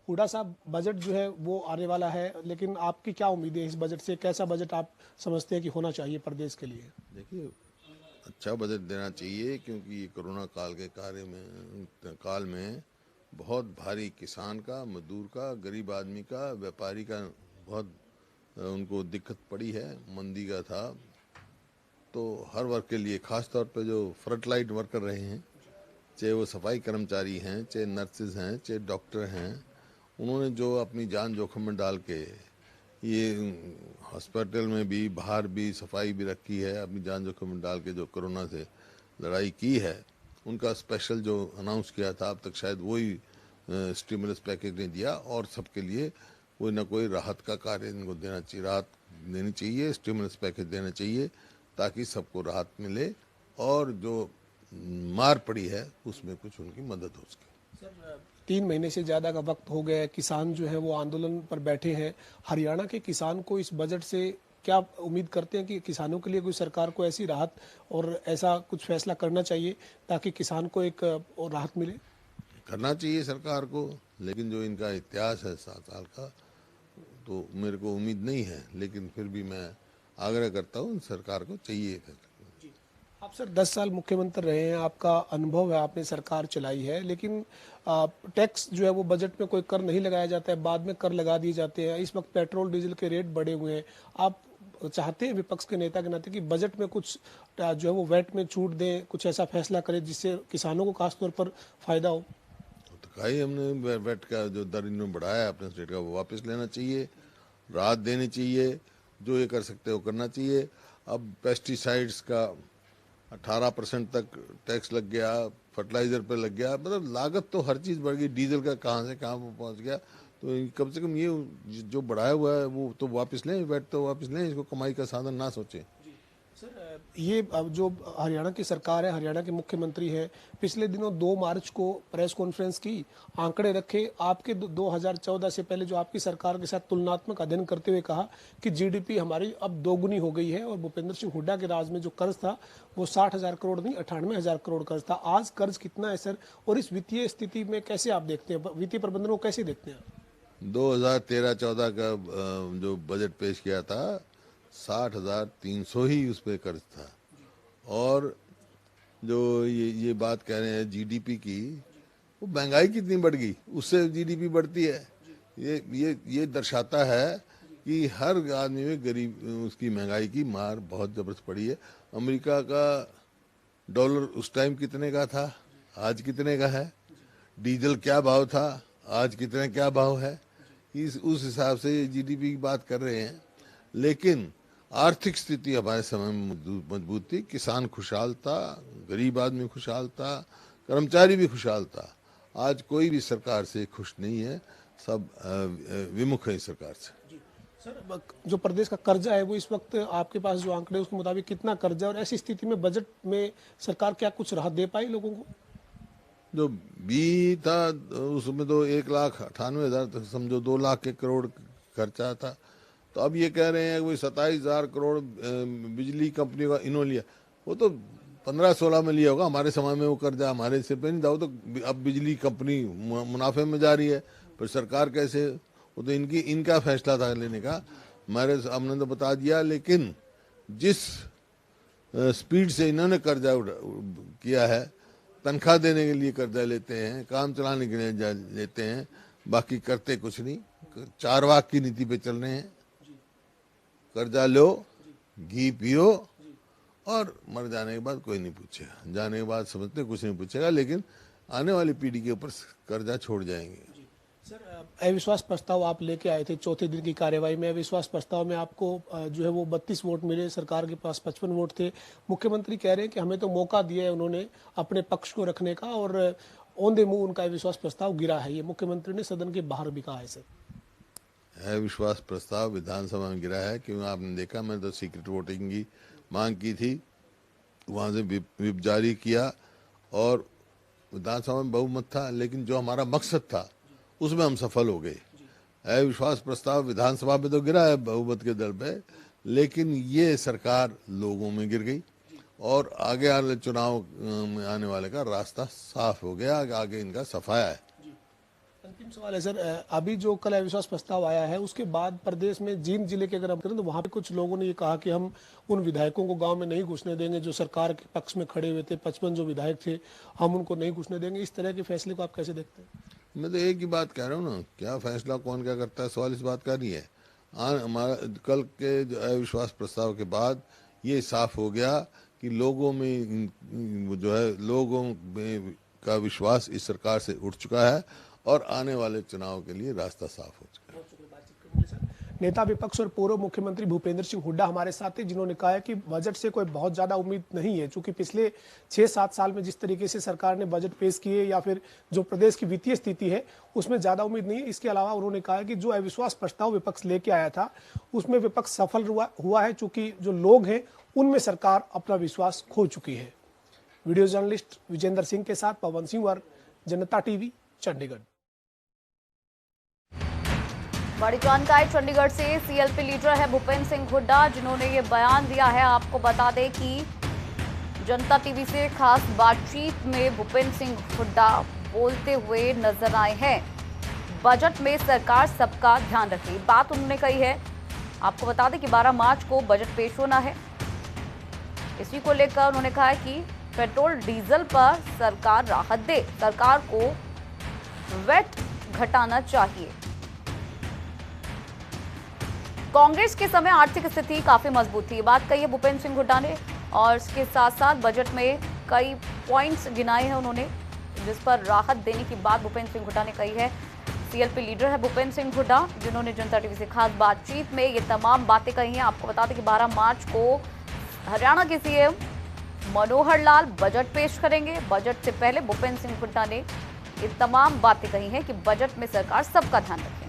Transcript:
हुड्डा साहब, बजट जो है वो आने वाला है, लेकिन आपकी क्या उम्मीद है इस बजट से? कैसा बजट आप समझते हैं कि होना चाहिए प्रदेश के लिए? देखिए, अच्छा बजट देना चाहिए, क्योंकि ये कोरोना काल के काल में बहुत भारी किसान का, मजदूर का, गरीब आदमी का, व्यापारी का बहुत उनको दिक्कत पड़ी है। मंदी का था, तो हर वर्ग के लिए, खास तौर पे जो फ्रंट लाइन वर्कर रहे हैं, चाहे वो सफाई कर्मचारी हैं, चाहे नर्सेज हैं, चाहे डॉक्टर हैं, उन्होंने जो अपनी जान जोखिम में डाल के ये हॉस्पिटल में भी, बाहर भी सफाई भी रखी है, अपनी जान जोखिम में डाल के जो कोरोना से लड़ाई की है, उनका स्पेशल जो अनाउंस किया था, अब तक शायद वही स्टिमुलस पैकेज नहीं दिया, और सबके लिए कोई ना कोई राहत का कार्य इनको देना चाहिए, राहत देनी चाहिए, स्टिमुलस पैकेज देना चाहिए, ताकि सबको राहत मिले और जो मार पड़ी है उसमें कुछ उनकी मदद हो सके। सर, 3 महीने से ज़्यादा का वक्त हो गया है, किसान जो है वो आंदोलन पर बैठे हैं। हरियाणा के किसान को इस बजट से क्या उम्मीद करते हैं कि किसानों के लिए कोई सरकार को ऐसी राहत और ऐसा कुछ फैसला करना चाहिए ताकि किसान को एक और राहत मिले? करना चाहिए सरकार को, लेकिन जो इनका इतिहास है 7 साल का, तो मेरे को उम्मीद नहीं है, लेकिन फिर भी मैं आग्रह करता हूँ सरकार को चाहिए फैसला। आप सर 10 साल मुख्यमंत्री रहे हैं, आपका अनुभव है, आपने सरकार चलाई है, लेकिन टैक्स जो है वो बजट में कोई कर नहीं लगाया जाता है, बाद में कर लगा दिए जाते हैं। इस वक्त पेट्रोल डीजल के रेट बढ़े हुए हैं। आप चाहते हैं विपक्ष के नेता के नाते कि बजट में कुछ जो है वो वैट में छूट दें, कुछ ऐसा फैसला करें जिससे किसानों को खासतौर पर फायदा हो? तो कहा ही हमने, वेट का जो दर इन्होंने बढ़ाया है अपने स्टेट का, वो वापस लेना चाहिए, राहत देनी चाहिए, जो ये कर सकते हैं वो करना चाहिए। अब पेस्टिसाइड्स का 18% तक टैक्स लग गया, फर्टिलाइजर पे लग गया, मतलब लागत तो हर चीज़ बढ़ गई, डीजल का कहाँ से कहाँ पहुँच गया। तो कम से कम ये जो बढ़ाया हुआ है वो तो वापस लें, वेट तो वापस लें, इसको कमाई का साधन ना सोचें। सर, ये अब जो हरियाणा की सरकार है, हरियाणा के मुख्यमंत्री है, पिछले दिनों 2 मार्च को प्रेस कॉन्फ्रेंस की, आंकड़े रखे आपके 2014 से पहले जो आपकी सरकार के साथ तुलनात्मक अध्ययन करते हुए कहा कि जीडीपी हमारी अब दोगुनी हो गई है और भूपेंद्र सिंह हुड्डा के राज में जो कर्ज था वो 60,000 करोड़ नहीं 98,000 करोड़ कर्ज था। आज कर्ज कितना है सर, और इस वित्तीय स्थिति में कैसे आप देखते हैं, वित्तीय प्रबंधन को कैसे देखते हैं आप? 2013-14 का जो बजट पेश किया था, 60,300 ही उस पर कर्ज था। और जो ये बात कह रहे हैं जीडीपी की, वो महंगाई कितनी बढ़ गई, उससे जीडीपी बढ़ती है। ये दर्शाता है कि हर आदमी में गरीब उसकी महंगाई की मार बहुत जबरदस्त पड़ी है। अमेरिका का डॉलर उस टाइम कितने का था, आज कितने का है? डीजल क्या भाव था, आज कितने क्या भाव है? उस हिसाब से जीडीपी की बात कर रहे हैं। लेकिन आर्थिक स्थिति हमारे समय में मजबूत थी, किसान खुशहाल था, गरीब आदमी खुशहाल था, कर्मचारी भी खुशहाल था। आज कोई भी सरकार से खुश नहीं है, सब विमुख है इस सरकार से। सर, जो प्रदेश का कर्जा है वो इस वक्त आपके पास जो आंकड़े उसके मुताबिक कितना कर्जा है, और ऐसी स्थिति में बजट में सरकार क्या कुछ राहत दे पाई लोगों को? जो बी था उसमें तो 1,98,000 तक समझो, 2 लाख के करोड़ खर्चा था। तो अब ये कह रहे हैं कि 27,000 करोड़ बिजली कंपनी का इन्होंने लिया। वो तो 15-16 में लिया होगा, हमारे समय में वो कर्जा हमारे सिर पे नहीं था। वो तो अब बिजली कंपनी मुनाफे में जा रही है, पर सरकार कैसे? वो तो इनका फैसला था लेने का, हमारे हमने तो बता दिया। लेकिन जिस स्पीड से इन्होंने कर्जा किया है, तनख्वाह देने के लिए कर्जा लेते हैं, काम चलाने के लिए लेते हैं, बाकी करते कुछ नहीं, चारवाक की नीति पे चल रहे हैं। कर्जा लो, घी पियो, और मर जाने के बाद कोई नहीं पूछेगा, जाने के बाद समझते कुछ नहीं पूछेगा, लेकिन आने वाली पीढ़ी के ऊपर कर्जा छोड़ जाएंगे। सर, अविश्वास प्रस्ताव आप लेके आए थे चौथे दिन की कार्यवाही में। अविश्वास प्रस्ताव में आपको जो है वो 32 वोट मिले, सरकार के पास 55 वोट थे। मुख्यमंत्री कह रहे हैं कि हमें तो मौका दिया है उन्होंने अपने पक्ष को रखने का, और ऑन द मुंह उनका अविश्वास प्रस्ताव गिरा है। ये मुख्यमंत्री ने सदन के बाहर भी कहा है सर। अविश्वास प्रस्ताव विधानसभा में गिरा है, क्यों? आपने देखा, मैंने तो सीक्रेट वोटिंग की मांग की थी, वहाँ से विप जारी किया, और विधानसभा में बहुमत था, लेकिन जो हमारा मकसद था उसमें हम सफल हो गए। अविश्वास प्रस्ताव विधानसभा में तो गिरा है बहुमत के दल पे, लेकिन ये सरकार लोगों में गिर गई, और आगे आने चुनाव में आने वाले का रास्ता साफ हो गया, आगे इनका सफाया है। अंतिम सवाल है सर, अभी जो कल अविश्वास प्रस्ताव आया है उसके बाद प्रदेश में जींद जिले के अगर हम करें तो वहां पे कुछ लोगों ने ये कहा कि हम उन विधायकों को गांव में नहीं घुसने देंगे जो सरकार के पक्ष में खड़े हुए थे, 55 जो विधायक थे हम उनको नहीं घुसने देंगे। इस तरह के फैसले को आप कैसे देखते हैं? मैं तो एक ही बात कह रहा हूँ ना, क्या फैसला कौन क्या करता है, सवाल इस बात का नहीं है। हमारा कल के जो अविश्वास प्रस्ताव के बाद ये साफ हो गया कि लोगों में जो है लोगों में का विश्वास इस सरकार से उठ चुका है और आने वाले चुनाव के लिए रास्ता साफ हो चुका है। नेता विपक्ष और पूर्व मुख्यमंत्री भूपेंद्र सिंह हुड्डा हमारे साथ थे, जिन्होंने कहा है कि बजट से कोई बहुत ज्यादा उम्मीद नहीं है, क्योंकि पिछले 6-7 साल में जिस तरीके से सरकार ने बजट पेश किए या फिर जो प्रदेश की वित्तीय स्थिति है उसमें ज्यादा उम्मीद नहीं है। इसके अलावा उन्होंने कहा है कि जो अविश्वास प्रस्ताव विपक्ष लेके आया था उसमें विपक्ष सफल हुआ है, चूंकि जो लोग हैं उनमें सरकार अपना विश्वास खो चुकी है। वीडियो जर्नलिस्ट विजेंद्र सिंह के साथ पवन सिंह वर्मा, जनता टीवी, चंडीगढ़। बड़ी जानकारी चंडीगढ़ से सीएलपी लीडर है भूपेंद्र सिंह हुड्डा, जिन्होंने ये बयान दिया है। आपको बता दें कि जनता टीवी से खास बातचीत में भूपेंद्र सिंह हुड्डा बोलते हुए नजर आए हैं। बजट में सरकार सबका ध्यान रखे, बात उन्होंने कही है। आपको बता दें कि 12 मार्च को बजट पेश होना है। इसी को लेकर उन्होंने कहा है कि पेट्रोल डीजल पर सरकार राहत दे, सरकार को वैट घटाना चाहिए। कांग्रेस के समय आर्थिक स्थिति काफी मजबूत थी, बात कही है भूपेंद्र सिंह हुड्डा ने, और इसके साथ साथ बजट में कई पॉइंट्स गिनाए हैं उन्होंने, जिस पर राहत देने की बात भूपेंद्र सिंह हुड्डा ने कही है। सीएलपी लीडर है भूपेंद्र सिंह हुड्डा, जिन्होंने जनता टीवी से खास बातचीत में ये तमाम बातें कही हैं। आपको बता दें कि 12 मार्च को हरियाणा के सीएम मनोहर लाल बजट पेश करेंगे। बजट से पहले भूपेंद्र सिंह हुड्डा ने ये तमाम बातें कही हैं कि बजट में सरकार सबका ध्यान रखे।